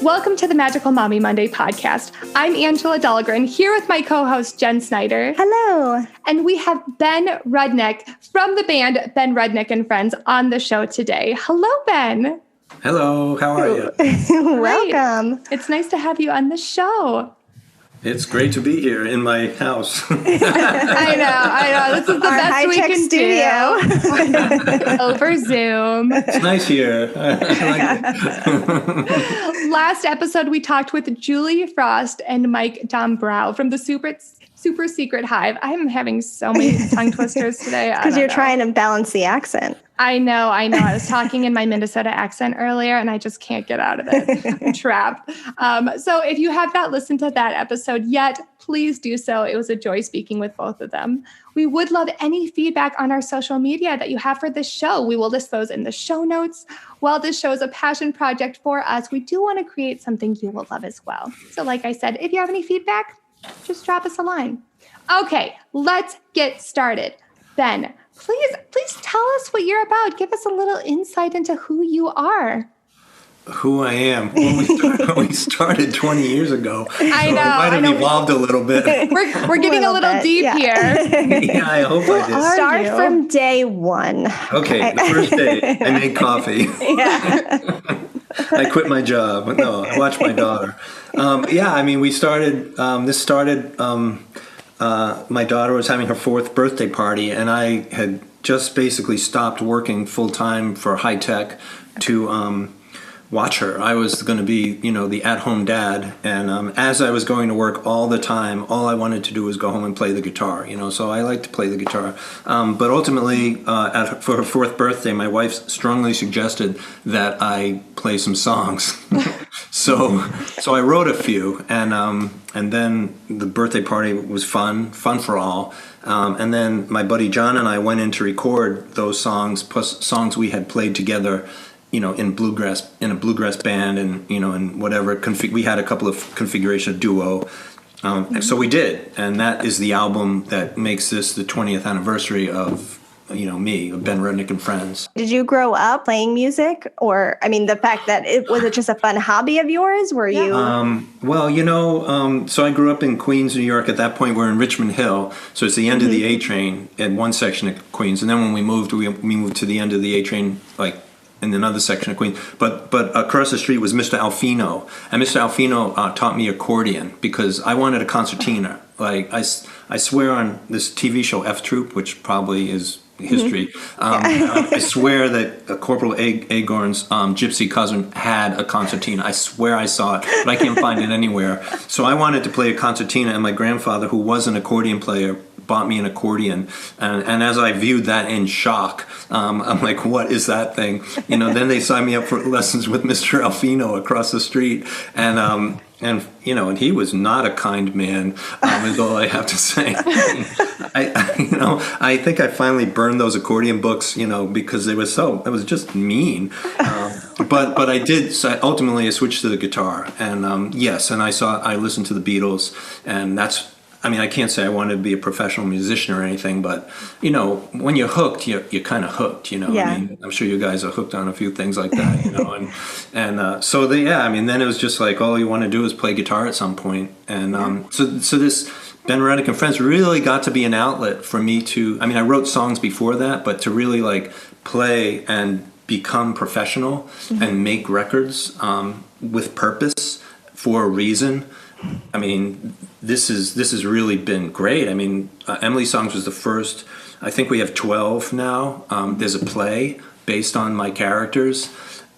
Welcome to the Magical Mommy Monday podcast. I'm Angela Dahlgren, here with my co-host, Jen Snyder. Hello. And we have Ben Rudnick from the band Ben Rudnick and Friends on the show today. Hello, Ben. Hello, how are you? Welcome. It's nice to have you on the show. It's great to be here in my house. I know. This is the Our best we can studio. do. Over Zoom. It's nice here. I like it. Last episode, we talked with Julie Frost and Mike Dombrow from the Super Secret Hive. I'm having so many tongue twisters today. Because you're trying to balance the accent. I know. I was talking in my Minnesota accent earlier, and I just can't get out of it. I'm trapped. So if you have not listened to that episode yet, please do so. It was a joy speaking with both of them. We would love any feedback on our social media that you have for this show. We will list those in the show notes. While this show is a passion project for us, we do want to create something you will love as well. So like I said, if you have any feedback, just drop us a line. Okay, let's get started. Ben, please tell us what you're about. Give us a little insight into who you are. Who I am. Well, we started 20 years ago. I know. So it might have evolved a little bit. We're getting a little deep here. Yeah, I hope I did. Start from day one. Okay, the first day, I made coffee. Yeah. I quit my job. No, I watched my daughter. We started, my daughter was having her 4th birthday party, and I had just basically stopped working full-time for high tech to watch her. I was going to be, the at-home dad, and as I was going to work all the time, all I wanted to do was go home and play the guitar, so I like to play the guitar. But ultimately, for her 4th birthday, my wife strongly suggested that I play some songs. So I wrote a few, and then the birthday party was fun for all. And then my buddy John and I went in to record those songs, plus songs we had played together, in a bluegrass band, and and whatever we had a couple of configuration duo. So we did, and that is the album that makes this the 20th anniversary of me, of Ben Rudnick and Friends. Did you grow up playing music, or the fact that was it just a fun hobby of yours? Were you? So I grew up in Queens, New York. At that point, we're in Richmond Hill, so it's the end of the A train in one section of Queens, and then when we moved to the end of the A train, like in another section of Queens. But across the street was Mr. Alfino, and Mr. Alfino taught me accordion because I wanted a concertina. Like I swear on this TV show F Troop, which probably is history. I swear that Corporal Agorn's gypsy cousin had a concertina. I swear I saw it, but I can't find it anywhere. So I wanted to play a concertina, and my grandfather, who was an accordion player, bought me an accordion, and as I viewed that in shock, I'm like, what is that thing? Then they signed me up for lessons with Mr. Alfino across the street, and he was not a kind man, is all I have to say. I think I finally burned those accordion books, because it was just mean. But I did. So ultimately, I switched to the guitar, and yes, and I listened to the Beatles, and that's. I can't say I wanted to be a professional musician or anything, but, when you're hooked, you're kind of hooked, Yeah. I'm sure you guys are hooked on a few things like that, then it was just like, all you want to do is play guitar at some point. And so this Ben Rudnick and Friends really got to be an outlet for me to, I wrote songs before that, but to really like play and become professional and make records with purpose for a reason. This has really been great. Emily's Songs was the first. I think we have 12 now. There's a play based on my characters,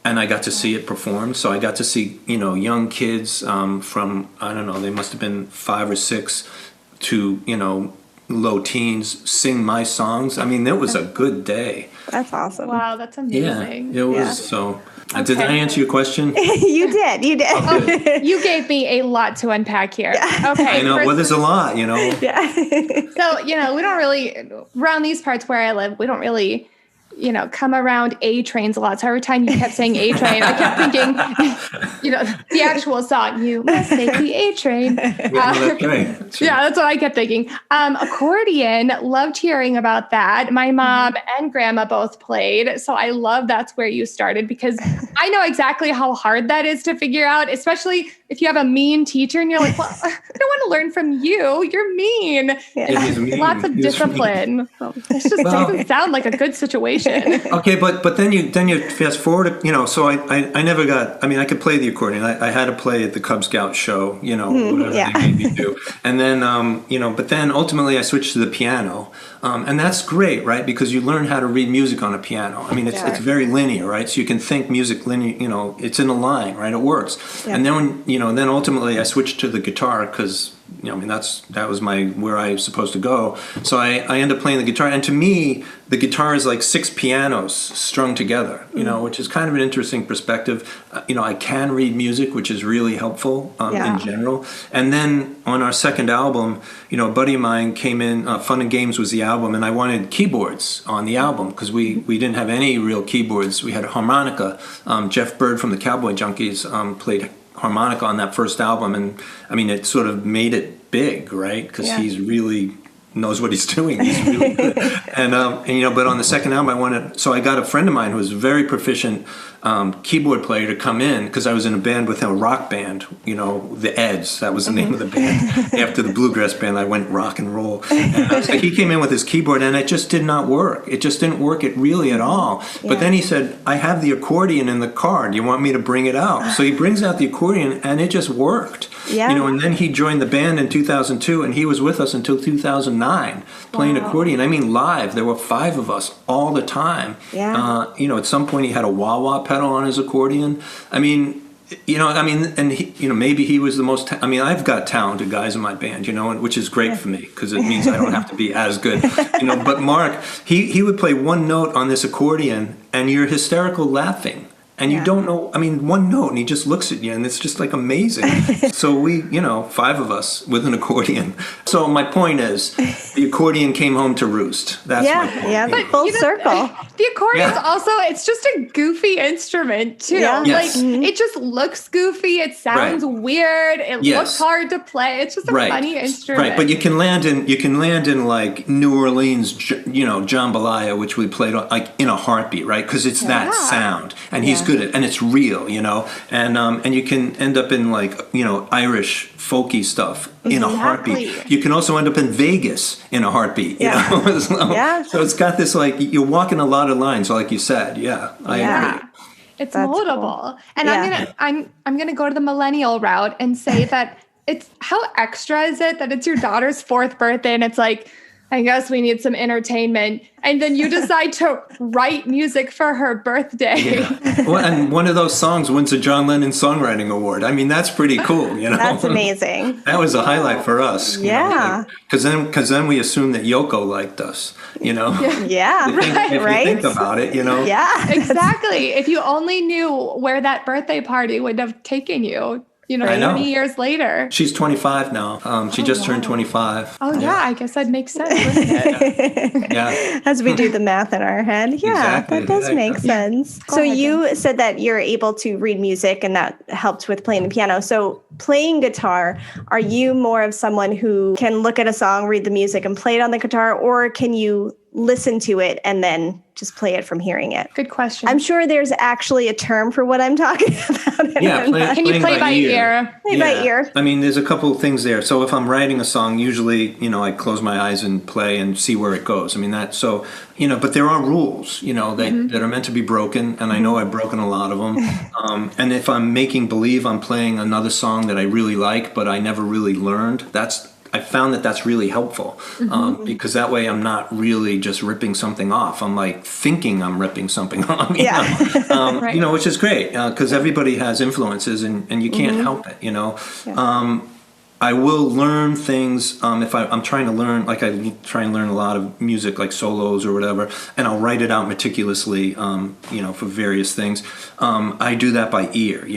and I got to see it performed. So I got to see, young kids from, I don't know, they must have been 5 or 6 to, low teens sing my songs. It was a good day. That's awesome. Wow, that's amazing. Yeah, it was so... Did I answer your question? You did. Oh, you gave me a lot to unpack here. Yeah. Okay. I know. Well, there's a lot, Yeah. So, we don't really, around these parts where I live, we don't really, come around A trains a lot. So every time you kept saying A train, I kept thinking, the actual song, you must take the A train. Yeah, that's what I kept thinking. Accordion, loved hearing about that. My mom and grandma both played. So I love that's where you started, because I know exactly how hard that is to figure out, especially if you have a mean teacher and you're like, well, I don't want to learn from you. You're mean. Yeah, he's mean. Lots of discipline. It just doesn't sound like a good situation. Okay, but then you fast forward, so I never got, I could play the accordion. I had to play at the Cub Scout show, whatever they gave me to do. And then, but then ultimately I switched to the piano. And that's great, right? Because you learn how to read music on a piano. It's very linear, right? So you can think music linear, it's in a line, right? It works. Yeah. And then then ultimately I switched to the guitar because, that was where I was supposed to go. So I ended up playing the guitar. And to me, the guitar is like 6 pianos strung together, which is kind of an interesting perspective. I can read music, which is really helpful in general. And then on our second album, a buddy of mine came in, Fun and Games was the album, and I wanted keyboards on the album because we didn't have any real keyboards. We had a harmonica. Jeff Bird from the Cowboy Junkies played harmonica on that first album, and it sort of made it big, right? Because he's really knows what he's doing. He's really good. And but on the second album, I got a friend of mine who was very proficient keyboard player to come in because I was in a band with him, a rock band, the Eds. That was the name of the band. After the bluegrass band, I went rock and roll. And so he came in with his keyboard, and it just did not work. It just didn't work really at all. Yeah. But then he said, I have the accordion in the car. Do you want me to bring it out? So he brings out the accordion, and it just worked. Yeah. And then he joined the band in 2002, and he was with us until 2009 playing accordion. Live. There were 5 of us all the time. Yeah. At some point he had a wah-wah pedal on his accordion. And he, maybe he was the most. I've got talented guys in my band, which is great for me because it means I don't have to be as good. But Mark, he would play one note on this accordion, and you're hysterical laughing. And you don't know, one note, and he just looks at you, and it's just like amazing. So we, 5 of us with an accordion. So my point is, the accordion came home to roost. That's my point. Yeah, but full circle. The accordion is also, it's just a goofy instrument, too. Yeah. Yes. It just looks goofy. It sounds weird. It looks hard to play. It's just a funny instrument. Right, but you can land in like New Orleans, jambalaya, which we played like in a heartbeat, right? Because it's that sound. And he's good at it, and it's real, and you can end up in like Irish folky stuff in a heartbeat. You can also end up in Vegas in a heartbeat. So it's got this like you're walking a lot of lines, like you said. I agree. It's moldable, cool. And I'm gonna go to the millennial route and say that it's how extra is it that it's your daughter's 4th birthday and it's like, I guess we need some entertainment. And then you decide to write music for her birthday. Yeah. Well, and one of those songs wins a John Lennon Songwriting Award. That's pretty cool, That's amazing. That was a highlight for us. Yeah. Because then we assumed that Yoko liked us, Yeah. If you think about it, Yeah. Exactly. If you only knew where that birthday party would have taken you. 20 years later. She's 25 now. She just turned 25. Oh, yeah. I guess that makes sense, wouldn't it? Yeah. As we do the math in our head. Yeah, exactly. That does make sense. So you said that you're able to read music and that helped with playing the piano. So playing guitar, are you more of someone who can look at a song, read the music, and play it on the guitar? Or can you listen to it and then just play it from hearing it? Good question. I'm sure there's actually a term for what I'm talking about. Yeah, can you play by ear? Play by ear. There's a couple of things there. So if I'm writing a song, usually, I close my eyes and play and see where it goes. But there are rules, that are meant to be broken, and I know I've broken a lot of them. And if I'm making believe I'm playing another song that I really like, but I never really learned, I found that that's really helpful because that way I'm not really just ripping something off. I'm like thinking I'm ripping something off, which is great because everybody has influences and you can't help it, Yeah. I will learn things if I'm trying to learn, like I try and learn a lot of music, like solos or whatever, and I'll write it out meticulously, for various things. I do that by ear,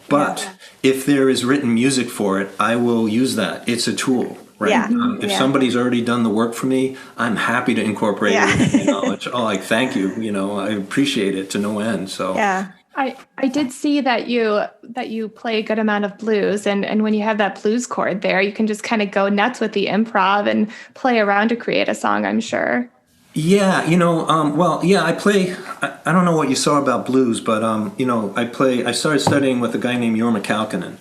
but if there is written music for it, I will use that. It's a tool. Right. Yeah. If somebody's already done the work for me, I'm happy to incorporate it. It's, thank you. I appreciate it to no end. So I did see that you play a good amount of blues, and when you have that blues chord there, you can just kind of go nuts with the improv and play around to create a song, I'm sure. Yeah, I play. I don't know what you saw about blues, but I started studying with a guy named Jorma Kaukonen.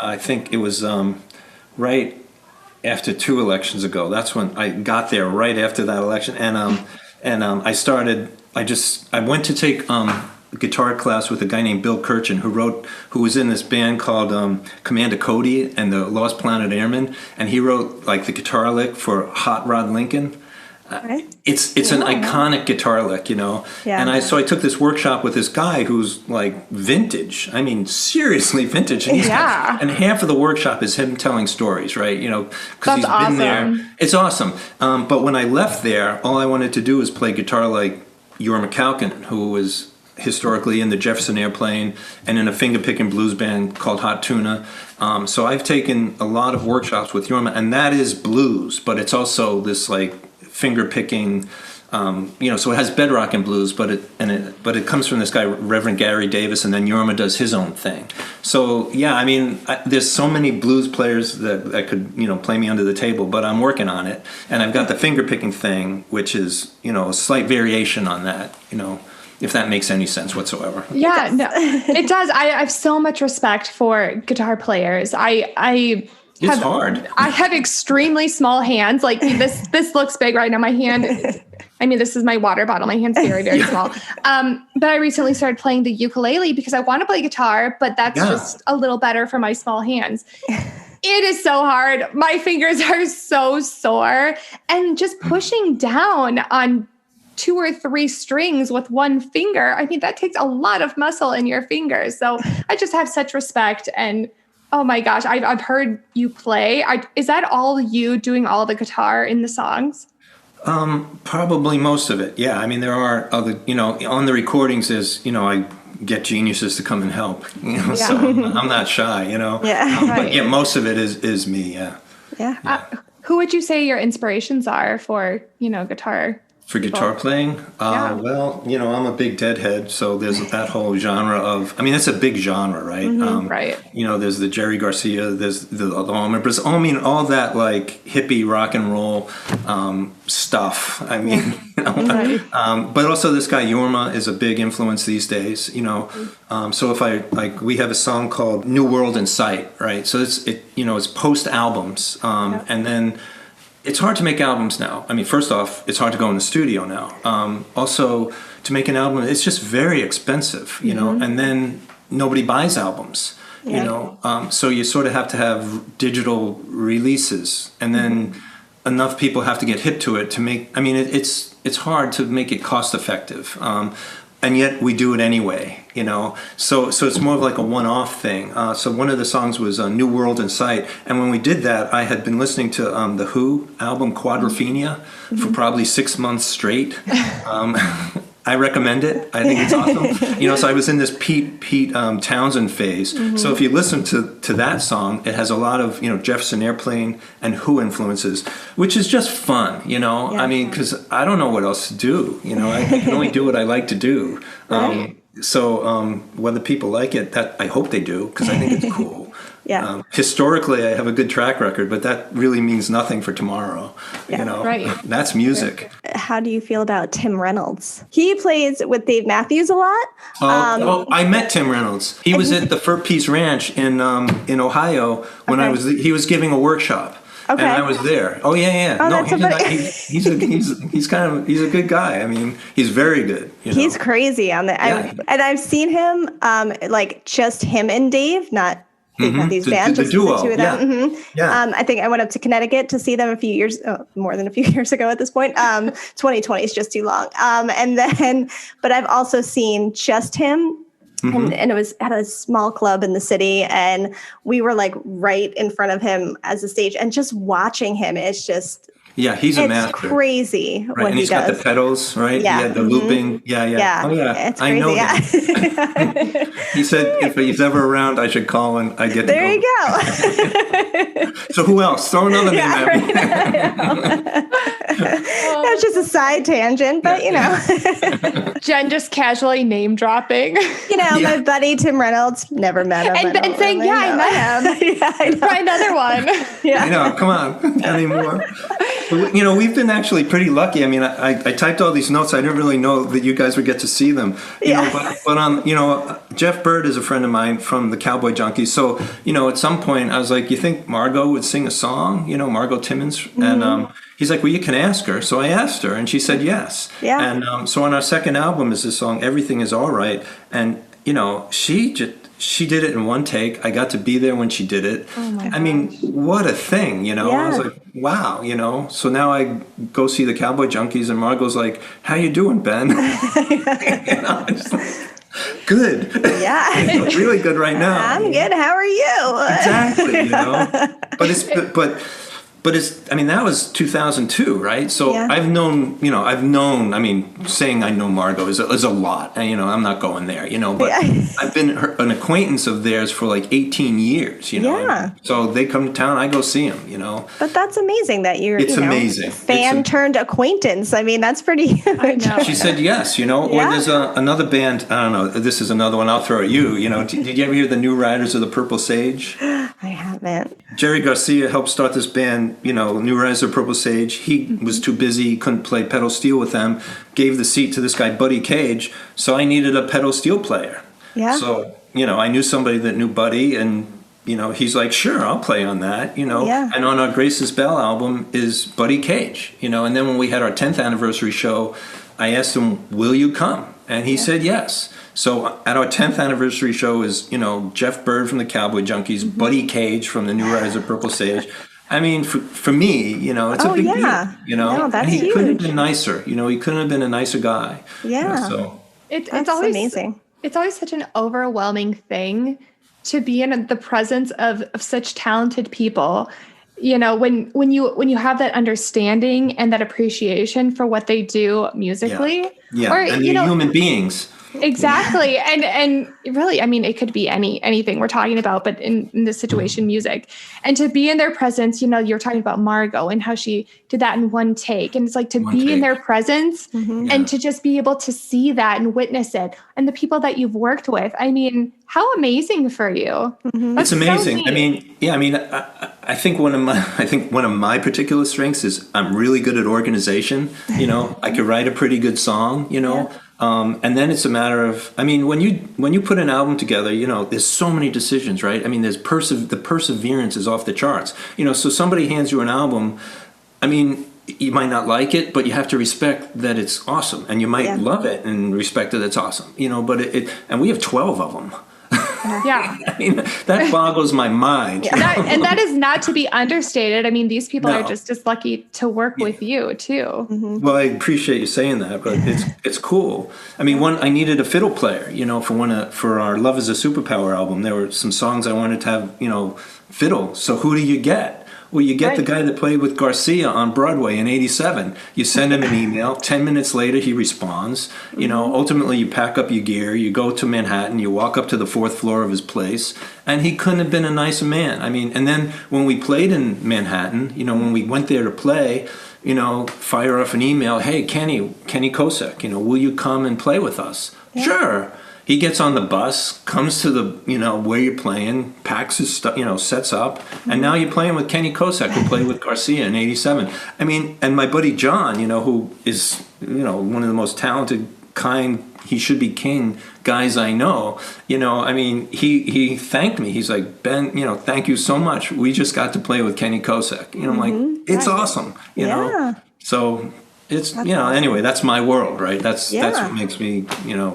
I think it was right after 2 elections ago. That's when I got there, right after that election, and I started. I went to take guitar class with a guy named Bill Kirchen, who was in this band called Commander Cody and the Lost Planet Airmen, and he wrote like the guitar lick for Hot Rod Lincoln. It's an iconic guitar lick, Yeah. And I took this workshop with this guy who's like vintage. I mean, seriously vintage. And and half of the workshop is him telling stories, right? Because he's been there. It's awesome. But when I left there, all I wanted to do was play guitar like Jorma Kaukonen, who was historically in the Jefferson Airplane and in a finger-picking blues band called Hot Tuna. So I've taken a lot of workshops with Jorma, and that is blues, but it's also this like finger-picking, so it has bedrock and blues, but it comes from this guy, Reverend Gary Davis, and then Jorma does his own thing. So yeah, I mean, there's so many blues players that could play me under the table, but I'm working on it, and I've got the finger-picking thing, which is a slight variation on that, if that makes any sense whatsoever. Yeah, no, it does. I have so much respect for guitar players. It's hard. I have extremely small hands. Like this looks big right now. My hand, this is my water bottle. My hand's very, very small. But I recently started playing the ukulele because I want to play guitar, but that's just a little better for my small hands. It is so hard. My fingers are so sore. And just pushing down on 2 or 3 strings with one finger, that takes a lot of muscle in your fingers. So I just have such respect. And oh my gosh, I've heard you play. Is that all you doing all the guitar in the songs? Probably most of it. Yeah. There are other, on the recordings I get geniuses to come and help, so I'm not shy, But yeah, most of it is me. Yeah. Yeah. Who would you say your inspirations are for, guitar? For guitar playing? Well, I'm a big Deadhead, so there's that whole genre of, it's a big genre, right? Right. There's the Jerry Garcia, there's the Allman Brothers, all that like hippie rock and roll stuff. Right. But also this guy Jorma is a big influence these days, so if we have a song called New World in Sight, right? So it's post albums, and then it's hard to make albums now. First off, it's hard to go in the studio now. Also, to make an album, it's just very expensive, and then nobody buys albums, so you sort of have to have digital releases, and then enough people have to get hip to it to make, it's hard to make it cost effective. And yet we do it anyway, So it's more of like a one-off thing. So one of the songs was New World in Sight. And when we did that, I had been listening to the Who album Quadrophenia for probably 6 months straight. I recommend it. I think it's awesome. So I was in this Pete Townsend phase. So if you listen to that song, it has a lot of, Jefferson Airplane and Who influences, which is just fun, because I don't know what else to do. I can only do what I like to do. Right. So whether people like it, that I hope they do, because I think it's cool. Yeah. Historically, I have a good track record, but that really means nothing for tomorrow. Right. That's music. How do you feel about Tim Reynolds? He plays with Dave Matthews a lot. I met Tim Reynolds. He was at the Fur Peace Ranch in Ohio when he was giving a workshop. Okay. And I was there. Oh yeah. Oh, he's a good guy. He's very good. He's crazy on that. And I've seen him, just him and Dave, not Dave Matthews Band, just the two of them. I think I went up to Connecticut to see them more than a few years ago at this point. 2020 is just too long. But I've also seen just him. And it was at a small club in the city, and we were like right in front of him as a stage, and just watching him, it's just he's a master. It's crazy right. And he's got the pedals, right? Yeah, the looping. Yeah. Oh yeah, it's crazy. I know him. He said if he's ever around, I should call and I get. There you go. So who else? Throw another name at me. That's just a side tangent, but Jen just casually name dropping. My buddy Tim Reynolds, never met him. And saying, I met him. I know. Try another one. I know. Come on, tell me more. We've been actually pretty lucky. I mean, I typed all these notes. I didn't really know that you guys would get to see them. But Jeff Bird is a friend of mine from the Cowboy Junkies. So, at some point I was like, you think Margot would sing a song? Margot Timmons? Mm-hmm. And he's like, well, you can ask her. So I asked her, and she said yes. Yeah. And so on our second album is this song, Everything Is All Right. And, she did it in one take. I got to be there when she did it. Oh my gosh. I mean, what a thing, Yeah. I was like, wow, So now I go see the Cowboy Junkies, and Margot's like, how you doing, Ben? It's like, good. Yeah. Really good right now. I'm good. How are you? Exactly, But it's, I mean, that was 2002, right? So I've known, saying I know Margot is a lot. And, I'm not going there, but I've been an acquaintance of theirs for like 18 years, Yeah. So they come to town, I go see them, But that's amazing that you're, amazing. Fan turned acquaintance. I mean, that's pretty huge. She said yes, Or there's another band, I don't know, this is another one I'll throw at you, Did you ever hear the New Riders of the Purple Sage? I haven't. Jerry Garcia helped start this band, New Riders of Purple Sage. He was too busy, couldn't play pedal steel with them, gave the seat to this guy, Buddy Cage, so I needed a pedal steel player. Yeah. So, I knew somebody that knew Buddy, and, he's like, sure, I'll play on that, Yeah. And on our Grace's Bell album is Buddy Cage, and then when we had our 10th anniversary show, I asked him, will you come? And he said yes. So at our 10th anniversary show is, Jeff Bird from the Cowboy Junkies, Buddy Cage from the New Riders of Purple Sage. I mean, for me, it's a big deal, No, that's he huge. couldn't have been nicer, he couldn't have been a nicer guy. Yeah. So it's always amazing. It's always such an overwhelming thing to be in the presence of such talented people. When you have that understanding and that appreciation for what they do musically. Yeah. Or, and they're human beings. Exactly. And really, I mean, it could be anything we're talking about, but in this situation, music. And to be in their presence, you're talking about Margot and how she did that in one take. And it's like to be in their presence and to just be able to see that and witness it. And the people that you've worked with, I mean, how amazing for you. Mm-hmm. It's amazing. So I think one of my particular strengths is I'm really good at organization. I could write a pretty good song, and then it's a matter of, when you put an album together, there's so many decisions, right? I mean, there's the perseverance is off the charts. So somebody hands you an album, you might not like it, but you have to respect that it's awesome, and you might love it and respect that it's awesome. But and we have 12 of them. Yeah. That boggles my mind. And that is not to be understated. I mean, these people are just as lucky to work with you too. Mm-hmm. Well, I appreciate you saying that, but it's cool. I needed a fiddle player, for our Love Is a Superpower album. There were some songs I wanted to have, fiddle. So who do you get? Well, you get the guy that played with Garcia on Broadway in '87. You send him an email. 10 minutes later, he responds. Ultimately, you pack up your gear. You go to Manhattan. You walk up to the 4th floor of his place. And he couldn't have been a nicer man. And then when we played in Manhattan, when we went there to play, fire off an email. Hey, Kenny Kosek, will you come and play with us? Yeah. Sure. He gets on the bus, comes to the, where you're playing, packs his stuff, sets up, and now you're playing with Kenny Kosek, who played with Garcia in '87. And my buddy John, who is, one of the most talented, kind, he should be king guys I know, he thanked me. He's like, Ben, thank you so much. We just got to play with Kenny Kosek. I'm like, it's awesome, know. So it's, anyway, that's my world, right? That's what makes me,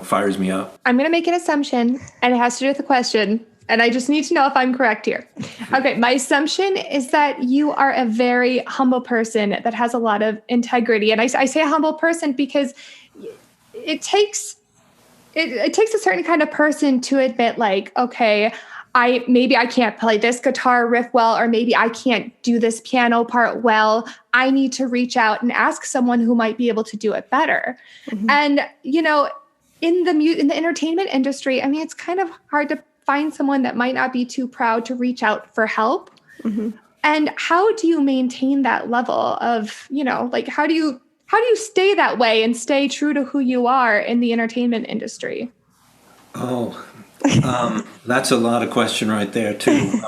fires me up. I'm going to make an assumption, and it has to do with the question, and I just need to know if I'm correct here. Okay, my assumption is that you are a very humble person that has a lot of integrity. And I say a humble person because it takes a certain kind of person to admit, like, okay, maybe I can't play this guitar riff well, or maybe I can't do this piano part well. I need to reach out and ask someone who might be able to do it better. Mm-hmm. And, in the entertainment industry, it's kind of hard to find someone that might not be too proud to reach out for help. Mm-hmm. And how do you maintain that level of, how do you stay that way and stay true to who you are in the entertainment industry? Oh, that's a lot of question right there too.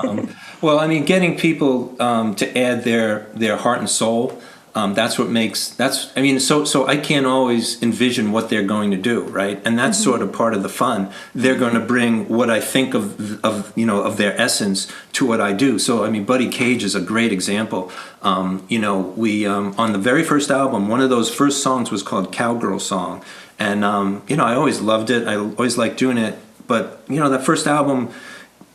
Getting people to add their heart and soul That's what makes so I can't always envision what they're going to do, right? And that's sort of part of the fun. They're going to bring what I think of their essence to what I do. So I mean, Buddy Cage is a great example. We on the very first album, one of those first songs was called Cowgirl Song, and I always loved it. I always liked doing it, but that first album,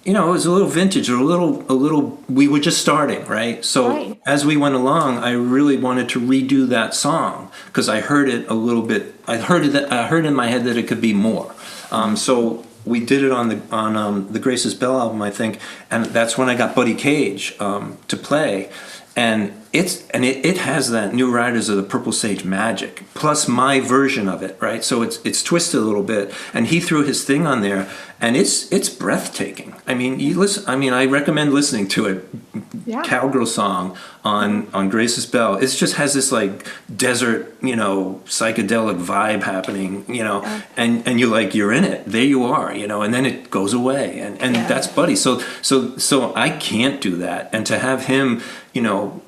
it was a little vintage, or a little. We were just starting, right? So as we went along, I really wanted to redo that song because I heard it a little bit. I heard in my head that it could be more. So we did it on the Grace's Bell album, I think, and that's when I got Buddy Cage to play, and it has that New Riders of the Purple Sage magic plus my version of it, right? So it's twisted a little bit, and he threw his thing on there, and it's breathtaking. I mean, you listen. I mean, I recommend listening to it. Yeah. Cowgirl Song on Grace's Bell. It just has this like desert, psychedelic vibe happening, and you're in it. There you are, and then it goes away, and that's Buddy. So I can't do that, and to have him,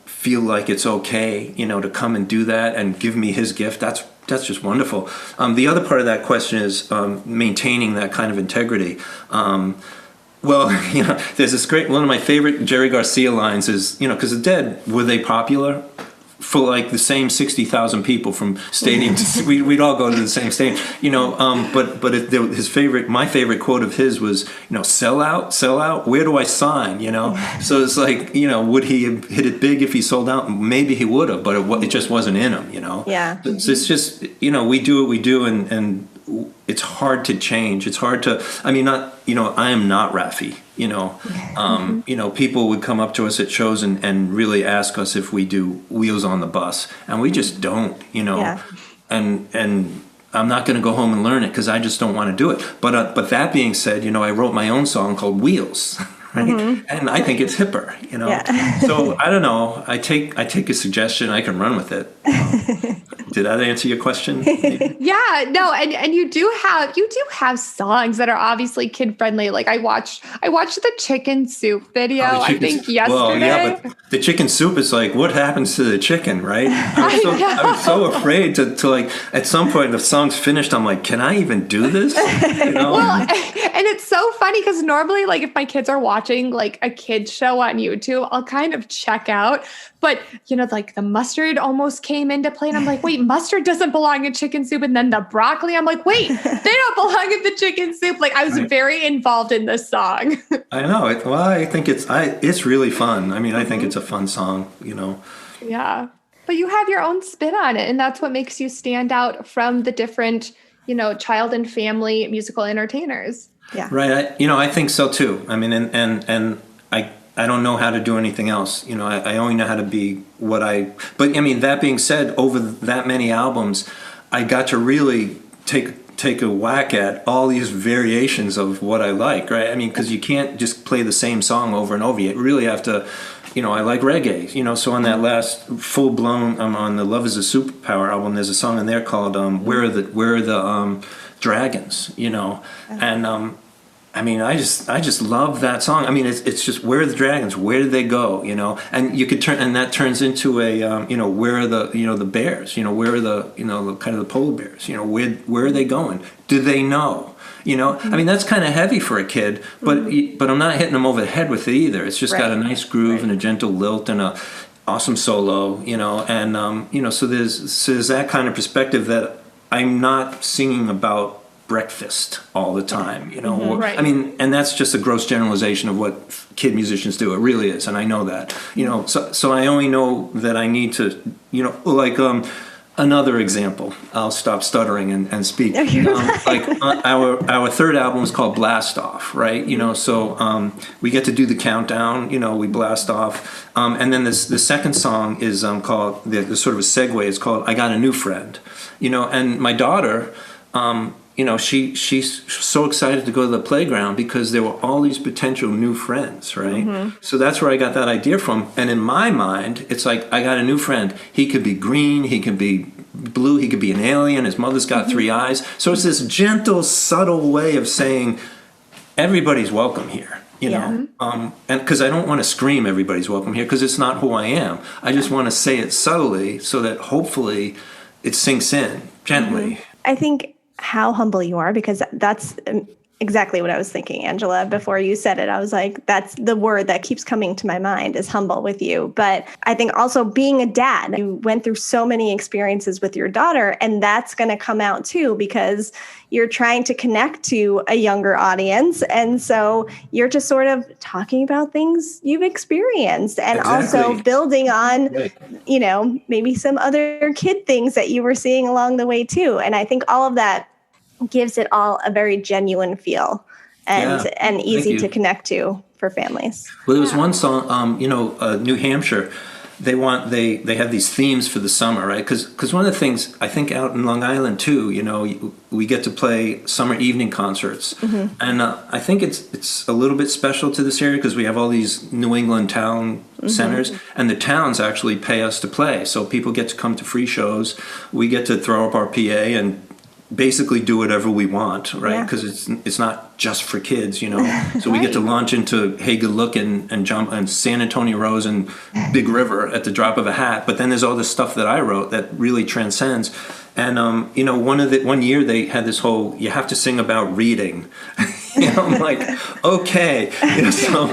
feel like it's okay, to come and do that and give me his gift. That's just wonderful. The other part of that question is maintaining that kind of integrity. There's this one of my favorite Jerry Garcia lines is, because the Dead, were they popular? For like the same 60,000 people from stadium to we'd all go to the same stadium, but my favorite quote of his was, sell out, where do I sign? So it's like, would he have hit it big if he sold out? Maybe he would have, but it just wasn't in him, Yeah. So it's just, we do what we do, and it's hard to change. It's hard to, I am not Raffi, people would come up to us at shows and really ask us if we do Wheels on the Bus, and we just don't, and I'm not going to go home and learn it because I just don't want to do it. But that being said, I wrote my own song called Wheels. Right? And I think it's hipper, So I don't know. I take a suggestion. I can run with it. Did that answer your question? Yeah, no, and you do have songs that are obviously kid friendly. Like I watched the Chicken Soup video. I think yesterday. Well, yeah, but the chicken soup is like, what happens to the chicken, right? I was so afraid to like. At some point, the song's finished. I'm like, can I even do this? Well, and it's so funny because normally, like, if my kids are watching like a kid's show on YouTube, I'll kind of check out. But, like the mustard almost came into play, and I'm like, wait, mustard doesn't belong in chicken soup. And then the broccoli, I'm like, wait, they don't belong in the chicken soup. Like, I was very involved in this song. I know. I think it's really fun. I think it's a fun song, Yeah. But you have your own spin on it, and that's what makes you stand out from the different, child and family musical entertainers. Yeah. Right. I think so too. And I don't know how to do anything else. I only know how to be but that being said, over that many albums, I got to really take a whack at all these variations of what I like, right? Because you can't just play the same song over and over. You really have to, I like reggae, so on that last full blown, on the Love Is a Superpower album, there's a song in there called Where Are the Dragons, and I just love that song. It's just, where are the dragons? Where did they go? And you could that turns into a, where are the bears? Where are the kind of the polar bears? Where are they going? Do they know? That's kind of heavy for a kid, but I'm not hitting them over the head with it either. It's just got a nice groove and a gentle lilt and a awesome solo, and so there's that kind of perspective that I'm not singing about breakfast all the time, Right. And that's just a gross generalization of what kid musicians do. It really is, and I know that, so I only know that I need to, like another example. I'll stop stuttering and speak. Our third album is called Blast Off, right? So we get to do the countdown. We blast off, and then the second song is called the sort of a segue. It's called I Got a New Friend, and my daughter. She's so excited to go to the playground because there were all these potential new friends, right? So that's where I got that idea from. And in my mind, it's like, I got a new friend. He could be green, he could be blue, he could be an alien, his mother's got three eyes. So it's this gentle, subtle way of saying, everybody's welcome here. you know, and because I don't want to scream everybody's welcome here, because it's not who I am. I just want to say it subtly so that hopefully it sinks in gently. I think how humble you are, because that's exactly what I was thinking, Angela. Before you said it, I was like, that's the word that keeps coming to my mind is humble with you. But I think also being a dad, you went through so many experiences with your daughter, and that's going to come out too, because you're trying to connect to a younger audience. And so you're just sort of talking about things you've experienced and also building on, you know, maybe some other kid things that you were seeing along the way too. And I think all of that gives it all a very genuine feel and easy to connect to for families. Well, there was one song, New Hampshire. They have these themes for the summer, right? Because one of the things I think out in Long Island too, you know, we get to play summer evening concerts, and I think it's a little bit special to this area because we have all these New England town centers, and the towns actually pay us to play, so people get to come to free shows. We get to throw up our PA and basically do whatever we want, right? Because it's not just for kids, you know. So we get to launch into Hey Good Lookin' and jump on San Antonio Rose and Big River at the drop of a hat. But then there's all this stuff that I wrote that really transcends. And one year they had this whole, you have to sing about reading. You know, I'm like, okay. You know, so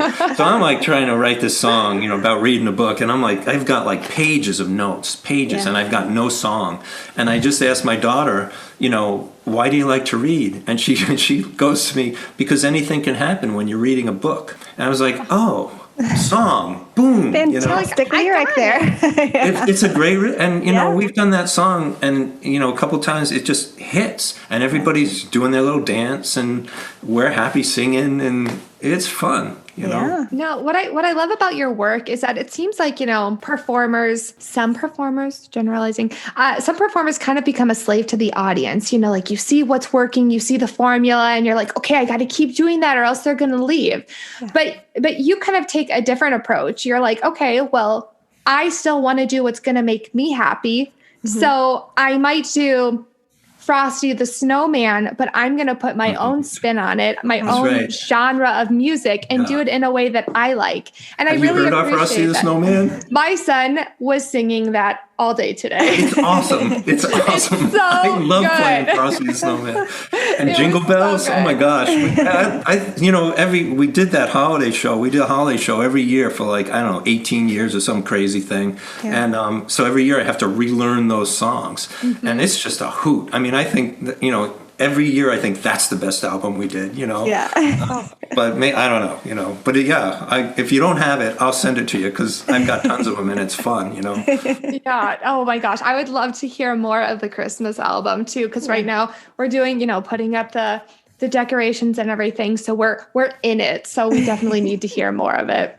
I'm like trying to write this song, you know, about reading a book, and I'm like, I've got like pages of notes, and I've got no song. And I just asked my daughter, you know, why do you like to read? And she goes to me, because anything can happen when you're reading a book. And I was like, oh, song, boom. Fantastic lyric there. It's a great, and you know, we've done that song, and you know, a couple times it just hits, and everybody's doing their little dance, and we're happy singing, and it's fun. You know? No, what I love about your work is that it seems like, you know, some performers kind of become a slave to the audience. You know, like you see what's working, you see the formula, and you're like, okay, I got to keep doing that or else they're going to leave. Yeah. But you kind of take a different approach. You're like, okay, well, I still want to do what's going to make me happy. So I might do Frosty the Snowman, but I'm going to put my own spin on it, my own genre of music, and do it in a way that I like. And I really appreciate that. Frosty the Snowman? My son was singing that all day today. It's awesome. It's awesome. It's so I love good. playing Frosty the Snowman. And Jingle Bells. Oh my gosh. We did that holiday show. We did a holiday show every year for 18 years or some crazy thing. Yeah. And so every year I have to relearn those songs. And it's just a hoot. I mean, I think that, you know, every year I think that's the best album we did, you know. Yeah. But I don't know, you know. But if you don't have it, I'll send it to you because I've got tons of them and it's fun, you know. Yeah. Oh my gosh. I would love to hear more of the Christmas album too, because right now we're doing, you know, putting up the decorations and everything. So we're in it. So we definitely need to hear more of it.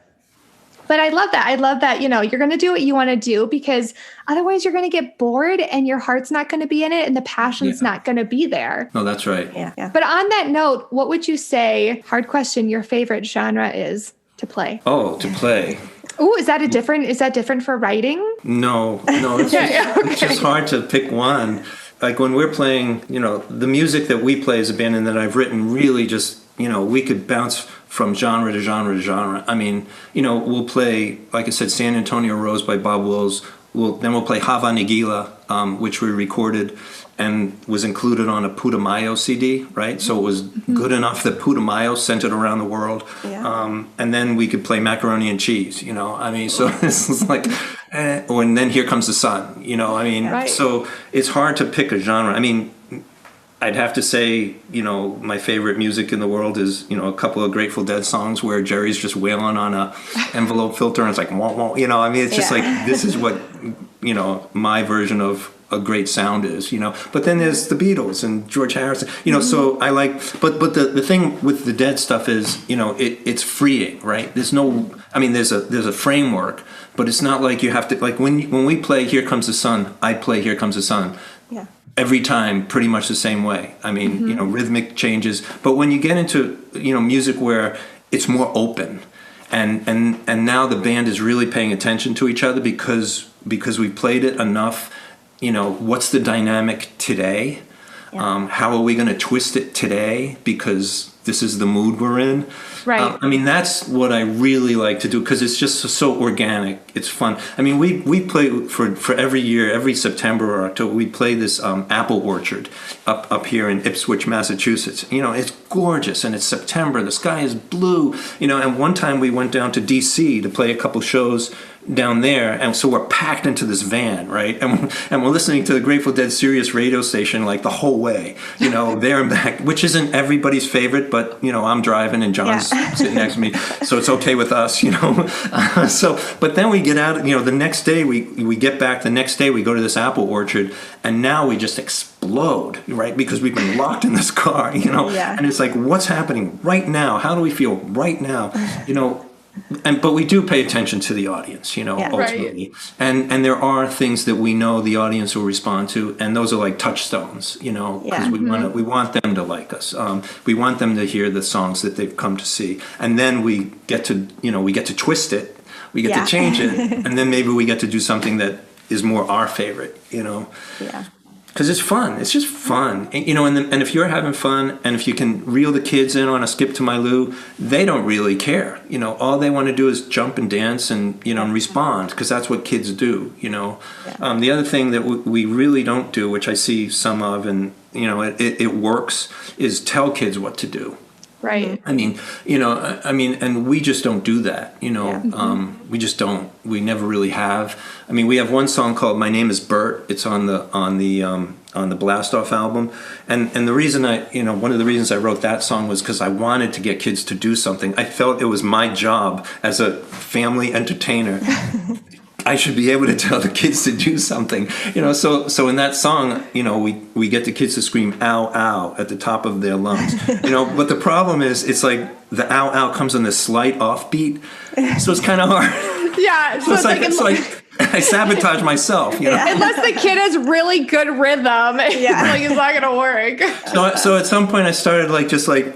But I love that. I love that, you know, you're going to do what you want to do because otherwise you're going to get bored and your heart's not going to be in it and the passion's not going to be there. No, that's right. Yeah. But on that note, what would you say, hard question, your favorite genre is to play? Oh, to play. Oh, is that different for writing? No, it's just hard to pick one. Like when we're playing, you know, the music that we play as a band and that I've written really just, you know, we could bounce from genre to genre to genre. I mean, you know, we'll play, like I said, San Antonio Rose by Bob Wills. Then we'll play Hava Nagila, which we recorded and was included on a Putumayo CD, right? So it was good enough that Putumayo sent it around the world. Yeah. And then we could play Macaroni and Cheese, you know? I mean, so this is like, and then Here Comes the Sun, you know? I mean, so it's hard to pick a genre. I mean, I'd have to say, you know, my favorite music in the world is, you know, a couple of Grateful Dead songs where Jerry's just wailing on a envelope filter and it's like, wah, wah, you know, I mean, it's just like, this is what, you know, my version of a great sound is, you know. But then there's the Beatles and George Harrison, you know, so I like, but the thing with the Dead stuff is, you know, it's freeing, right? There's no, I mean, there's a framework, but it's not like you have to, like when we play Here Comes the Sun, I play Here Comes the Sun. Yeah. Every time pretty much the same way. I mean, you know, rhythmic changes. But when you get into, you know, music where it's more open and now the band is really paying attention to each other because we played it enough, you know, what's the dynamic today? Yeah. How are we going to twist it today? Because this is the mood we're in. Right. I mean, that's what I really like to do because it's just so organic. It's fun. I mean, we play for every year, every September or October, we play this apple orchard up here in Ipswich, Massachusetts. You know, it's gorgeous, and it's September. The sky is blue. You know, and one time we went down to D.C. to play a couple shows down there, and so we're packed into this van, right? And we're listening to the Grateful Dead Sirius radio station like the whole way, you know, there and back, which isn't everybody's favorite, but you know, I'm driving and John's sitting next to me, so it's okay with us, you know. But then we get out, you know, the next day we get back. The next day we go to this apple orchard, and now we just explode, right? Because we've been locked in this car, you know. And it's like, what's happening right now? How do we feel right now, you know? But we do pay attention to the audience, you know, ultimately. Right. And there are things that we know the audience will respond to, and those are like touchstones, you know, because we want them to like us. We want them to hear the songs that they've come to see, and then we get to twist it, we get to change it, and then maybe we get to do something that is more our favorite, you know. Yeah. Because it's fun. It's just fun. And, you know, and if you're having fun, and if you can reel the kids in on a Skip to My Lou, they don't really care. You know, all they want to do is jump and dance and, you know, and respond, because that's what kids do, you know. Yeah. The other thing that we really don't do, which I see some of, and, you know, it works, is tell kids what to do. Right. I mean, you know, and we just don't do that, you know. We just don't. We never really have. I mean, we have one song called "My Name Is Bert." It's on the Blast Off album, and the reason one of the reasons I wrote that song was because I wanted to get kids to do something. I felt it was my job as a family entertainer. I should be able to tell the kids to do something, you know. So in that song, you know, we get the kids to scream "ow, ow" at the top of their lungs, you know. But the problem is, it's like the "ow, ow" comes on this slight offbeat, so it's kind of hard. Yeah, so it's like I sabotage myself, you know. Unless the kid has really good rhythm, like it's not gonna work. So at some point I started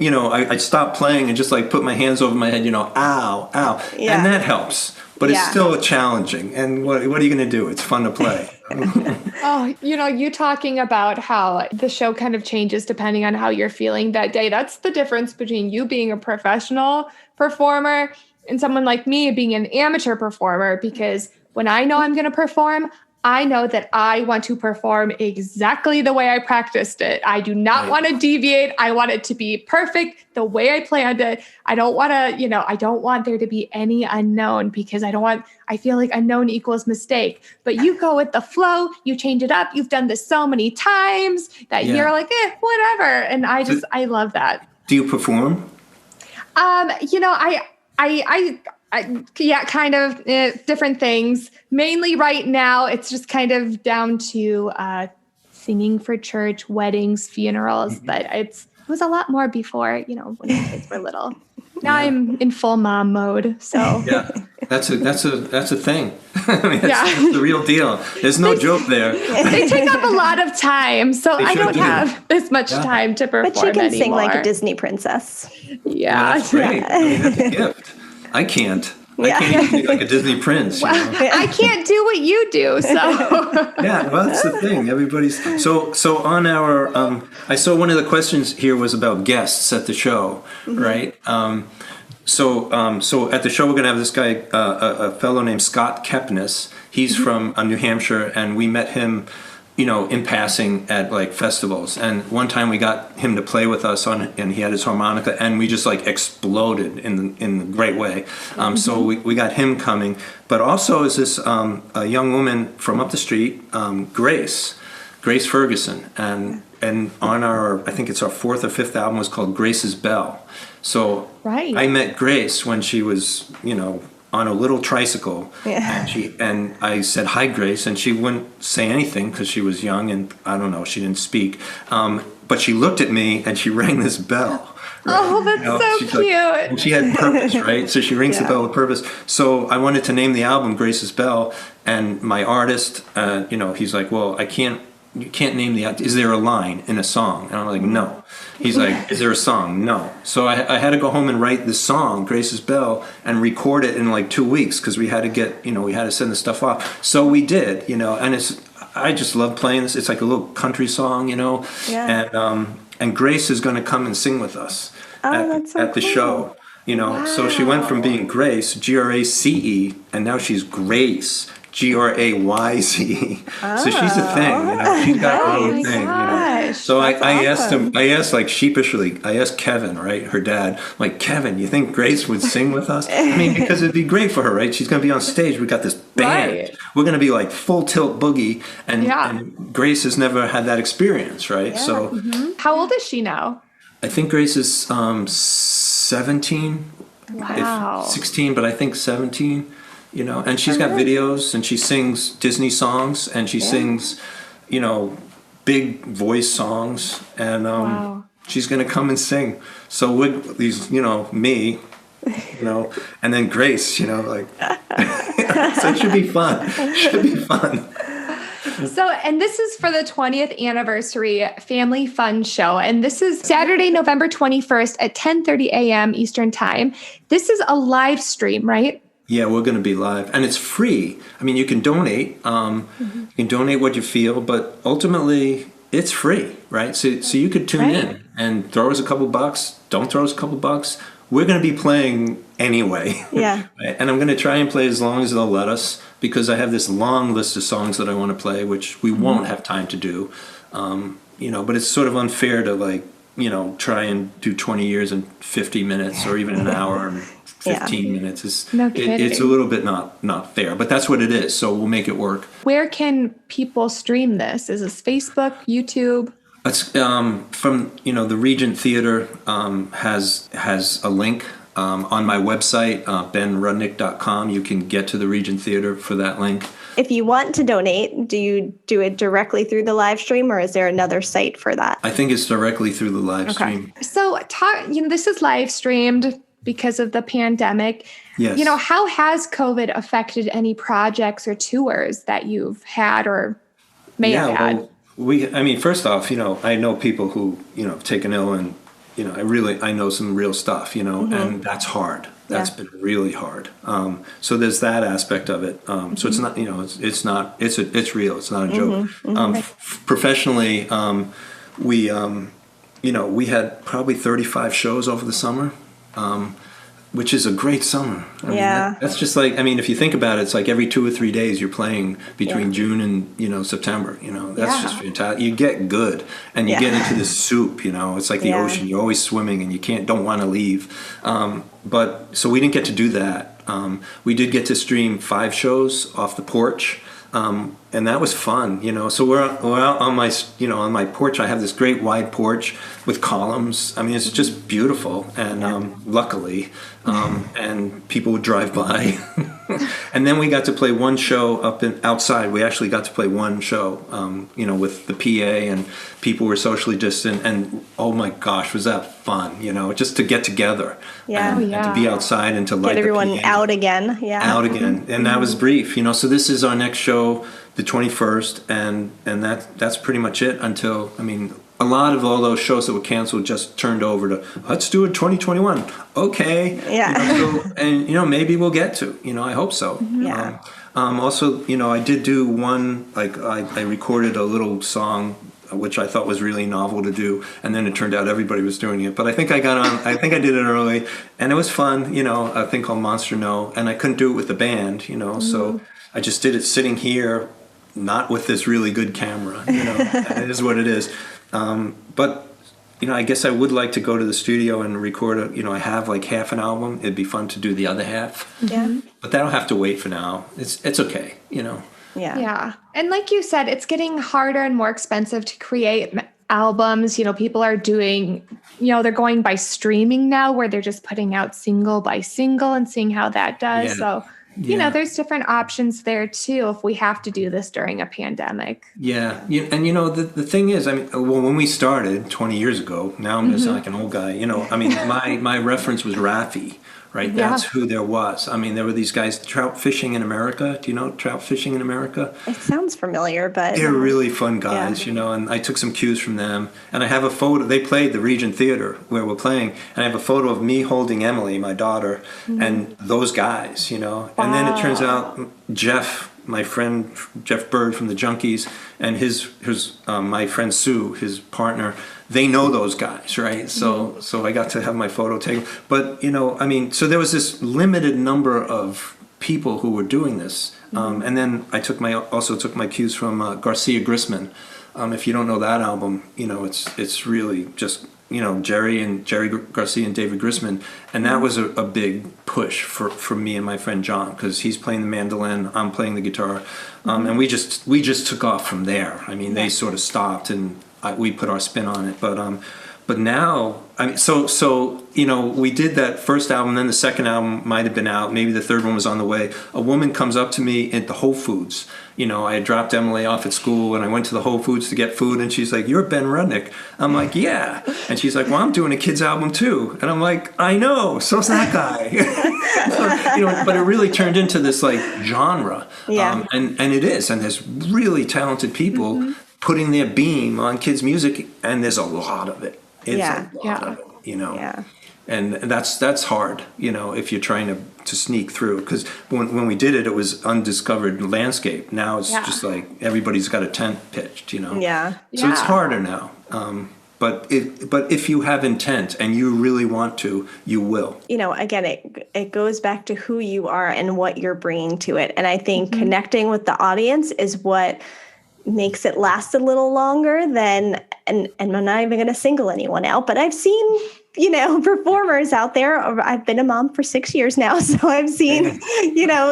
you know, I stopped playing and just like put my hands over my head, you know, "ow, ow," and that helps. But it's still challenging. And what are you going to do? It's fun to play. Oh, you know, you talking about how the show kind of changes depending on how you're feeling that day. That's the difference between you being a professional performer and someone like me being an amateur performer, because when I know I'm going to perform, I know that I want to perform exactly the way I practiced it. I do not want to deviate. I want it to be perfect the way I planned it. I don't want to, you know, I don't want there to be any unknown, because I feel like unknown equals mistake. But you go with the flow, you change it up. You've done this so many times that you're like, whatever. And I love that. Do you perform? You know, kind of different things. Mainly right now, it's just kind of down to singing for church, weddings, funerals. But it was a lot more before, you know, when the kids were little. Now I'm in full mom mode. So that's a thing. I mean, that's the real deal. There's no joke there. They take up a lot of time, so I don't have as much time to perform anymore. But you can sing like a Disney princess. Yeah, well, that's great. I mean, that's a gift. I can't even be like a Disney prince. Well, you know? I can't do what you do, so. Yeah, well, that's the thing. Everybody's so on our. I saw one of the questions here was about guests at the show, right? So at the show we're gonna have this guy, a fellow named Scott Kepnes. He's from New Hampshire, and we met him, you know, in passing at like festivals. And one time we got him to play with us and he had his harmonica, and we just like exploded in a great way. So we got him coming. But also is this a young woman from up the street, Grace Ferguson, and on our, I think it's our 4th or 5th album, was called Grace's Bell. So I met Grace when she was, you know, on a little tricycle, and I said, "Hi, Grace," and she wouldn't say anything because she was young and I don't know, she didn't speak. But she looked at me and she rang this bell. Right? Oh, that's so cute. And she had purpose, right? So she rings the bell with purpose. So I wanted to name the album Grace's Bell, and my artist, you know, he's like, "Well, you can't name is there a line in a song?" And I'm like, "No." He's like, "Is there a song?" "No." So I had to go home and write this song, Grace's Bell, and record it in like 2 weeks, because we had to send the stuff off. So we did, you know, and I just love playing this. It's like a little country song, you know, and Grace is going to come and sing with us. at the show. So she went from being Grace, Grace, and now she's Grace, Grayce. So she's a thing. She's got her own thing. So I asked like sheepishly, I asked Kevin, right, her dad, like, Kevin, you think Grace would sing with us? I mean, because it'd be great for her, right? She's going to be on stage. We got this band. Right. We're going to be like full tilt boogie, and Grace has never had that experience, right? Yeah. So, how old is she now? I think Grace is 17. Wow. 16, but I think 17. And she's got videos, and she sings Disney songs, and she sings, big voice songs, and she's going to come and sing. So with these, me, and then Grace, like, so it should be fun. So, and this is for the 20th anniversary family fun show. And this is Saturday, November 21st at 10:30 a.m. Eastern time. This is a live stream, right? Yeah, we're going to be live, and it's free. I mean, you can donate. You can donate what you feel, but ultimately, it's free, right? So you could tune in and throw us a couple bucks. Don't throw us a couple bucks. We're going to be playing anyway. Yeah. Right? And I'm going to try and play as long as they'll let us, because I have this long list of songs that I want to play, which we won't have time to do. But it's sort of unfair to try and do 20 years in 50 minutes or even an hour and 15 minutes. It's a little bit not fair, but that's what it is. So we'll make it work. Where can people stream this? Is this Facebook, YouTube? It's from the Regent Theatre has a link on my website, benrudnick.com. You can get to the Regent Theatre for that link. If you want to donate, do you do it directly through the live stream, or is there another site for that? I think it's directly through the live stream. So this is live streamed because of the pandemic. Yes. How has COVID affected any projects or tours that you've had or may have had? Well, first off, I know people who, have taken ill, and, I know some real stuff, and that's hard. That's been really hard. So there's that aspect of it. So it's not, it's real. It's not a joke. Professionally, we had probably 35 shows over the summer, which is a great summer. That's just like, if you think about it, it's like every 2 or 3 days you're playing between June and, September, that's just fantastic. You get good, and you get into the soup, it's like the ocean. You're always swimming, and you don't want to leave. But so we didn't get to do that. We did get to stream 5 shows off the porch. And that was fun, So we're out on my porch. I have this great wide porch with columns. It's just beautiful, and luckily, and people would drive by. And then we got to play one show outside. We actually got to play one show, with the PA, and people were socially distant. And oh my gosh, was that fun? Just to get together, and to be outside and to light get everyone the PA out again, out again. And that was brief, So this is our next show, the 21st, and that's pretty much it until, a lot of all those shows that were canceled just turned over to, let's do it 2021. Okay. Yeah. Maybe we'll get to, I hope so. Yeah. Also, I did do one, I recorded a little song, which I thought was really novel to do, and then it turned out everybody was doing it. But I think I did it early, and it was fun, a thing called Monster No, and I couldn't do it with the band, so I just did it sitting here, not with this really good camera, It is what it is. But, I guess I would like to go to the studio and record I have like half an album. It'd be fun to do the other half. Yeah. But that'll have to wait for now. It's okay, Yeah. Yeah. And like you said, it's getting harder and more expensive to create albums. People are doing, they're going by streaming now, where they're just putting out single by single and seeing how that does. Yeah. So, there's different options there too if we have to do this during a pandemic. Yeah. And, the thing is, when we started 20 years ago, now I'm going to sound like an old guy, my reference was Raffi. Right, that's who there was. There were these guys, trout fishing in America. Do you know trout fishing in America? It sounds familiar, but they're really fun guys, and I took some cues from them. And I have a photo. They played the Regent Theatre where we're playing, and I have a photo of me holding Emily, my daughter, and those guys, And then it turns out Jeff my friend Jeff Bird from the Junkies and his my friend Sue, his partner, they know those guys, right? So I got to have my photo taken. But so there was this limited number of people who were doing this, and then I also took my cues from Garcia Grisman. If you don't know that album, it's really just Jerry Garcia and David Grisman, and that was a big push for me and my friend John, because he's playing the mandolin, I'm playing the guitar, and we just took off from there. I mean, they sort of stopped and we put our spin on it, but now, we did that first album, then the second album might have been out, maybe the third one was on the way. A woman comes up to me at the Whole Foods. I had dropped Emily off at school, and I went to the Whole Foods to get food, and she's like, "You're Ben Rudnick." I'm like, "Yeah." And she's like, "Well, I'm doing a kids album too." And I'm like, "I know, so's that guy." But it really turned into this like genre. Yeah. And it is, and there's really talented people putting their beam on kids' music, and there's a lot of it. It's a lot of it, Yeah. And that's hard, if you're trying to sneak through. Because when we did it, it was undiscovered landscape. Now it's just like everybody's got a tent pitched, Yeah. So it's harder now. But if you have intent and you really want to, you will. Again, it goes back to who you are and what you're bringing to it. And I think connecting with the audience is what makes it last a little longer than, and I'm not even going to single anyone out, but I've seen, performers out there. I've been a mom for 6 years now, so I've seen,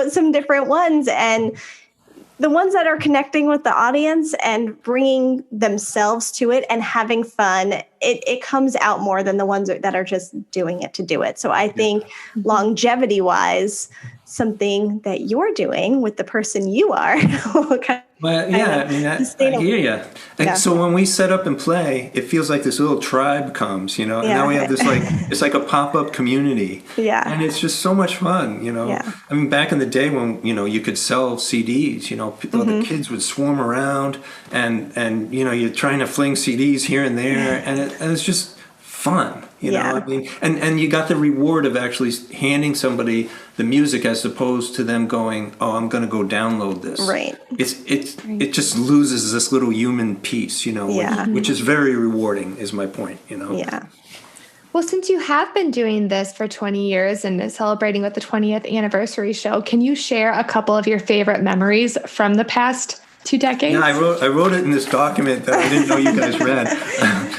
some different ones, and the ones that are connecting with the audience and bringing themselves to it and having fun, it comes out more than the ones that are just doing it to do it. So I think longevity wise, something that you're doing with the person you are. I hear you. And so when we set up and play, it feels like this little tribe comes, and now we have this it's like a pop-up community. Yeah. And it's just so much fun, Yeah. I mean, back in the day when, you could sell CDs, the kids would swarm around and you're trying to fling CDs here and there, and it's just fun, I mean, and you got the reward of actually handing somebody the music as opposed to them going, "Oh, I'm going to go download this." Right. It just loses this little human piece, which is very rewarding, is my point, Yeah. Well, since you have been doing this for 20 years and celebrating with the 20th anniversary show, can you share a couple of your favorite memories from the past 2 decades? Yeah, I wrote it in this document that I didn't know you guys read.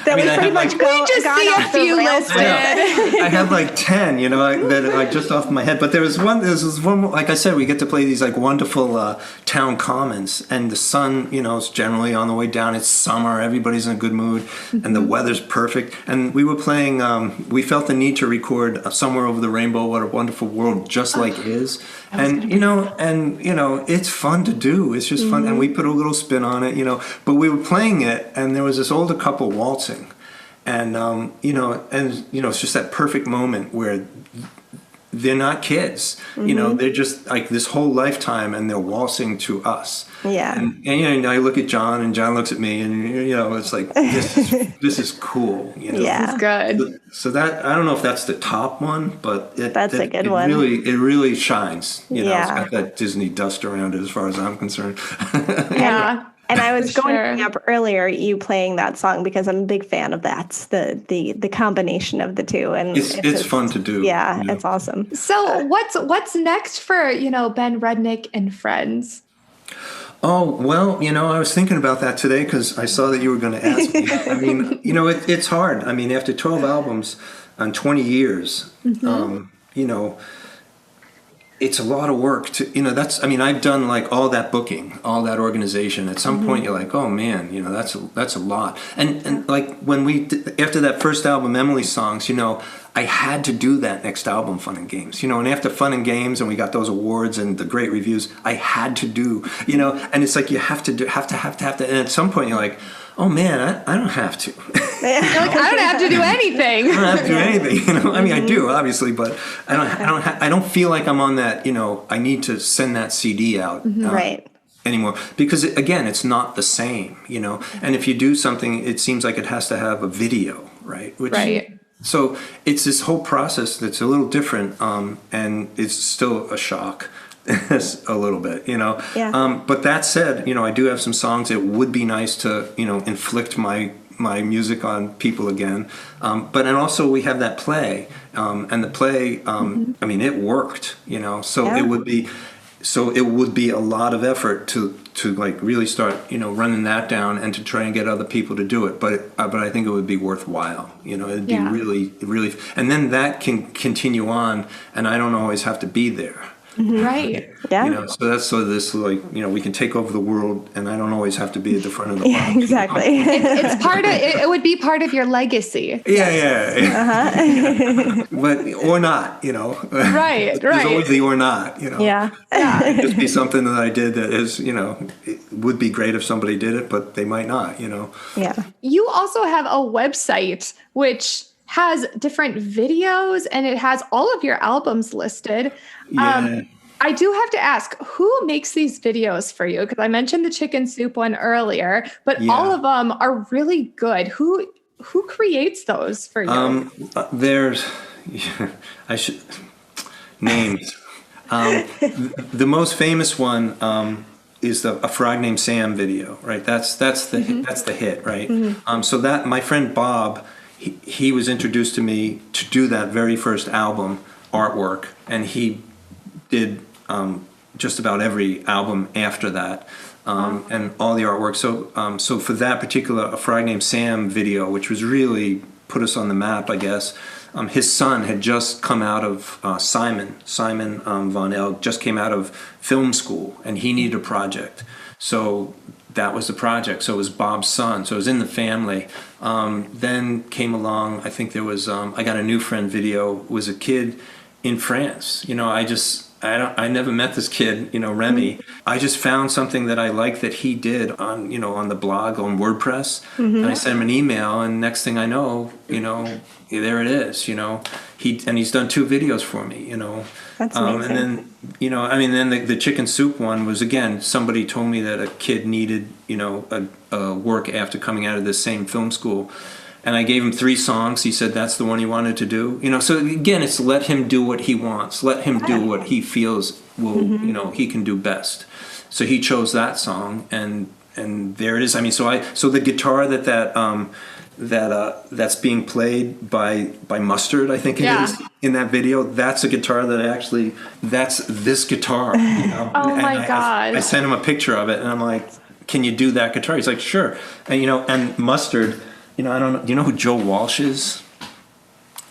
That we pretty much we just see a few listed. I have like 10, that just off my head. But there's this one, like I said, we get to play these like wonderful town commons, and the sun, is generally on the way down. It's summer, everybody's in a good mood, and the weather's perfect. And we were playing. We felt the need to record "Somewhere Over the Rainbow," "What a Wonderful World," just like it is. And it's fun to do. It's just fun, and we put a little spin on it, But we were playing it, and there was this older couple waltzing, and it's just that perfect moment where they're not kids, they're just like this whole lifetime, and they're waltzing to us. Yeah. And I look at John, and John looks at me, and it's like this is cool. Yeah. It's good. So that, I don't know if that's the top one, but that's a good one. It really shines. It's Yeah. got that Disney dust around it, as far as I'm concerned. Yeah. And I was For going sure. to bring up earlier you playing that song because I'm a big fan of that. The combination of the two, and It's fun to do. Yeah, it's awesome. So what's next for, Ben Rudnick and Friends? Oh, well, I was thinking about that today because I saw that you were going to ask me. I mean, it's hard. I mean, after 12 albums and 20 years, it's a lot of work to, I've done like all that booking, all that organization. At some point you're like, oh man, that's a lot. And like when after that first album, Emily Songs, I had to do that next album, Fun and Games, and after Fun and Games, and we got those awards and the great reviews, I had to do, and it's like you have to, and at some point you're like, oh man, I don't have to. You're like, I don't have to do anything. I don't have to do anything, I mean, I do obviously, but I don't feel like I'm on that, I need to send that CD out. Right. Anymore, because again, it's not the same, and if you do something, it seems like it has to have a video, right? Right. So it's this whole process that's a little different, and it's still a shock. a little bit, Yeah. But that said, I do have some songs that would be nice to, inflict my music on people again. And also we have that play, and the play, I mean, it worked, so Yeah. it would be a lot of effort to like really start, running that down and to try and get other people to do it. But I think it would be worthwhile, it'd be really, really, and then that can continue on, and I don't always have to be there. Right. Yeah. So that's this like, we can take over the world, and I don't always have to be at the front of the line. Exactly. It's part of it would be part of your legacy. Yeah. But or not, Right. There's always the or not, Yeah. It'd just be something that I did that is, it would be great if somebody did it, but they might not, Yeah. You also have a website which has different videos, and it has all of your albums listed. Yeah. I do have to ask, who makes these videos for you? Because I mentioned the chicken soup one earlier, but all of them are really good. Who creates those for you? There's, I should names. The most famous one is a Frog Named Sam video, right? That's the hit, right? So that my friend Bob, he was introduced to me to do that very first album artwork, and he did just about every album after that, and all the artwork. So for that particular A Frog Named Sam video, which was really put us on the map, I guess, his son had just come out of Simon Von Elk just came out of film school, and he needed a project. So that was the project. So it was Bob's son. So it was in the family. Then came along, I think there was, I Got a New Friend video, was a kid in France. I never met this kid, Remy. I just found something that I liked that he did on, on the blog on WordPress. And I sent him an email, and next thing I know, there it is, he's done 2 videos for me, That's amazing. And then, then the chicken soup one was, again, somebody told me that a kid needed, a work after coming out of this same film school. And I gave him 3 songs. He said that's the one he wanted to do. So again, it's let him do what he wants. Let him do what he feels will, he can do best. So he chose that song, and there it is. I mean, so the guitar that's being played by Mustard, I think it is, in that video. That's a guitar that's this guitar. Oh my God! I sent him a picture of it, and I'm like, "Can you do that guitar?" He's like, "Sure." And and Mustard. I don't know. Do you know who Joe Walsh is?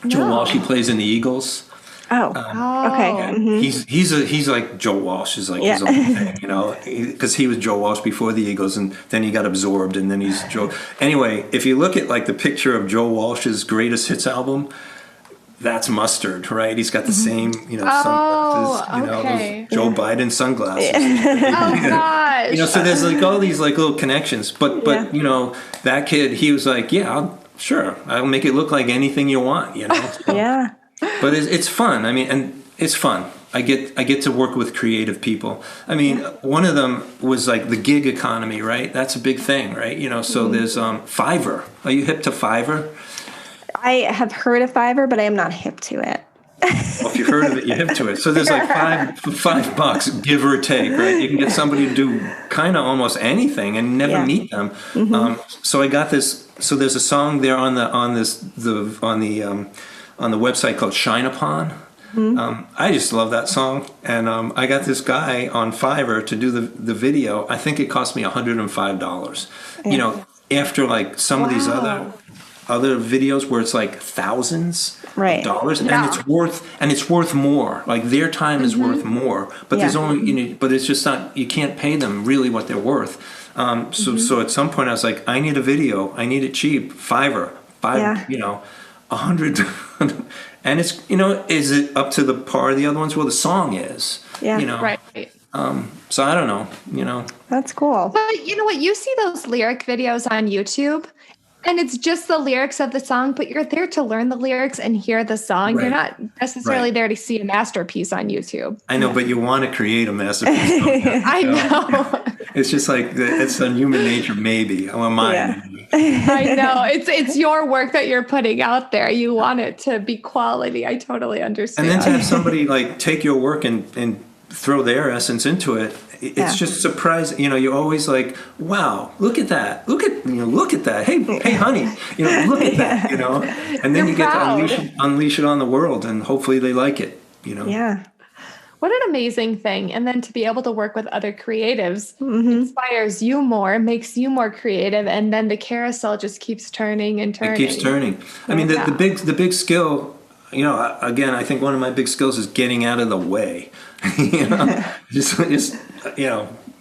No. Joe Walsh. He plays in the Eagles. Oh, okay. Mm-hmm. He's like Joe Walsh is like his own thing, because he was Joe Walsh before the Eagles, and then he got absorbed, and then he's Joe. Anyway, if you look at like the picture of Joe Walsh's greatest hits album, that's Mustard, right? He's got the same, sunglasses, those Joe Biden sunglasses. Oh gosh. So there's like all these like little connections, but that kid, he was like, I'll make it look like anything you want, So, Yeah. But it's fun. I mean, and it's fun. I get to work with creative people. I mean, one of them was like the gig economy, right? That's a big thing, right? So there's Fiverr. Are you hip to Fiverr? I have heard of Fiverr, but I am not hip to it. Well, if you've heard of it, you're hip to it. So there's like $5, give or take, right? You can get somebody to do kind of almost anything and never meet them. So I got this. So there's a song there on the website called Shine Upon. I just love that song, and I got this guy on Fiverr to do the video. I think it cost me $105. After like some of these other videos where it's like thousands of dollars, and it's worth more. Like their time is worth more, but there's only but it's just not, you can't pay them really what they're worth. So at some point I was like, I need a video, I need it cheap. Fiverr, 100, and it's is it up to the par of the other ones? Well, the song is, right. So I don't know, That's cool. But you know what? You see those lyric videos on YouTube, and it's just the lyrics of the song, but you're there to learn the lyrics and hear the song. You're not necessarily there to see a masterpiece on YouTube. I know, but you want to create a masterpiece. I know. It's just like, it's on human nature, maybe. Or mine. I know. It's your work that you're putting out there. You want it to be quality. I totally understand. And then to have somebody like take your work and throw their essence into it, it's just surprising. You're always like, wow, look at that. Look at that. Hey, honey, look at that, and then you get to unleash it on the world, and hopefully they like it, Yeah. What an amazing thing. And then to be able to work with other creatives inspires you more, makes you more creative. And then the carousel just keeps turning and turning. It keeps turning. I mean, the big skill, again, I think one of my big skills is getting out of the way.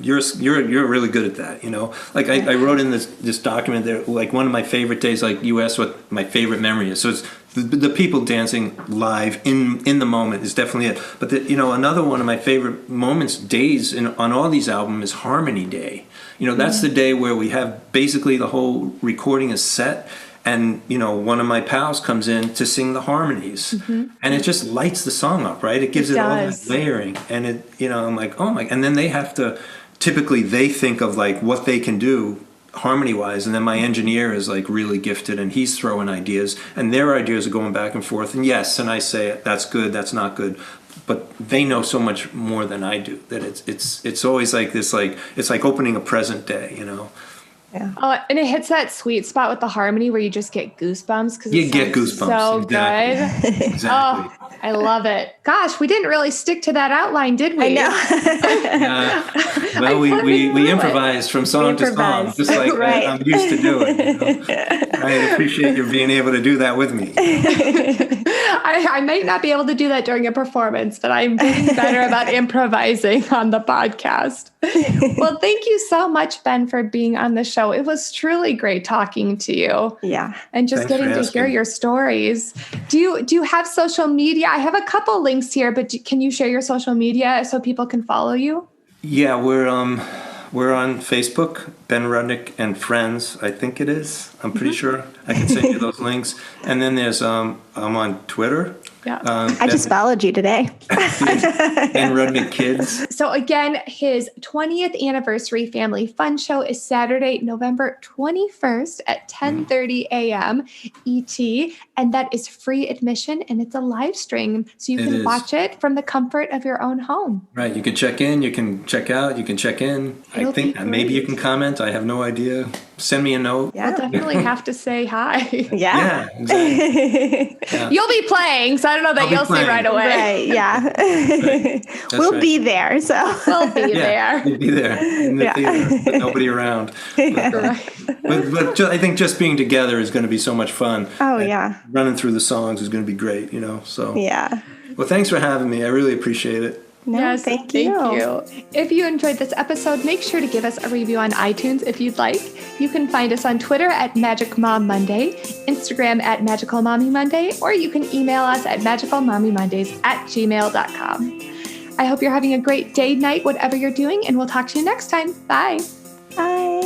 You're really good at that. Like I wrote in this document there, like one of my favorite days, like you asked what my favorite memory is. So it's the people dancing live in the moment is definitely it. But another one of my favorite days on all these albums is Harmony Day. That's the day where we have basically the whole recording is set. And, one of my pals comes in to sing the harmonies, and it just lights the song up, right? It gives it all that layering, and I'm like, oh my, and then typically they think of like what they can do harmony wise, and then my engineer is like really gifted, and he's throwing ideas, and their ideas are going back and forth, and I say that's good, that's not good, but they know so much more than I do that it's always like this, like it's like opening a present day, Yeah. Oh, and it hits that sweet spot with the harmony where you just get goosebumps because you get goosebumps. So Exactly. good. Exactly. Oh, I love it. Gosh, we didn't really stick to that outline, did we? I know. Well, we improvised from song to song, just like I'm used to doing. I appreciate you being able to do that with me. I might not be able to do that during a performance, but I'm getting better about improvising on the podcast. Well, thank you so much, Ben, for being on the show. It was truly great talking to you. Yeah. And just getting to hear your stories. Do you have social media? I have a couple links here, but can you share your social media so people can follow you? Yeah, we're on Facebook, Ben Rudnick and Friends, I think it is. I'm pretty sure. I can send you those links. And then there's I'm on Twitter. Yeah. I just followed you today. Ben Rudnick Kids. So again, his 20th anniversary family fun show is Saturday, November 21st at 10:30 a.m. ET. And that is free admission, and it's a live stream. So you can watch it from the comfort of your own home. Right. You can check in, you can check out, you can check in. I think maybe you can comment. I have no idea. Send me a note. Yeah. We'll definitely have to say hi. Yeah. Exactly. Yeah. You'll be playing, so I don't know that you'll see right away. Right, yeah. Right. We'll be there, so. We'll be there. We'll be there in the theater, but nobody around. But I think just being together is going to be so much fun. Oh, yeah. Running through the songs is going to be great, so. Yeah. Well, thanks for having me. I really appreciate it. No, yes, thank you. If you enjoyed this episode, make sure to give us a review on iTunes if you'd like. You can find us on Twitter at Magic Mom Monday, Instagram at Magical Mommy Monday, or you can email us at magicalmommymondays@gmail.com. I hope you're having a great day, night, whatever you're doing, and we'll talk to you next time. Bye. Bye.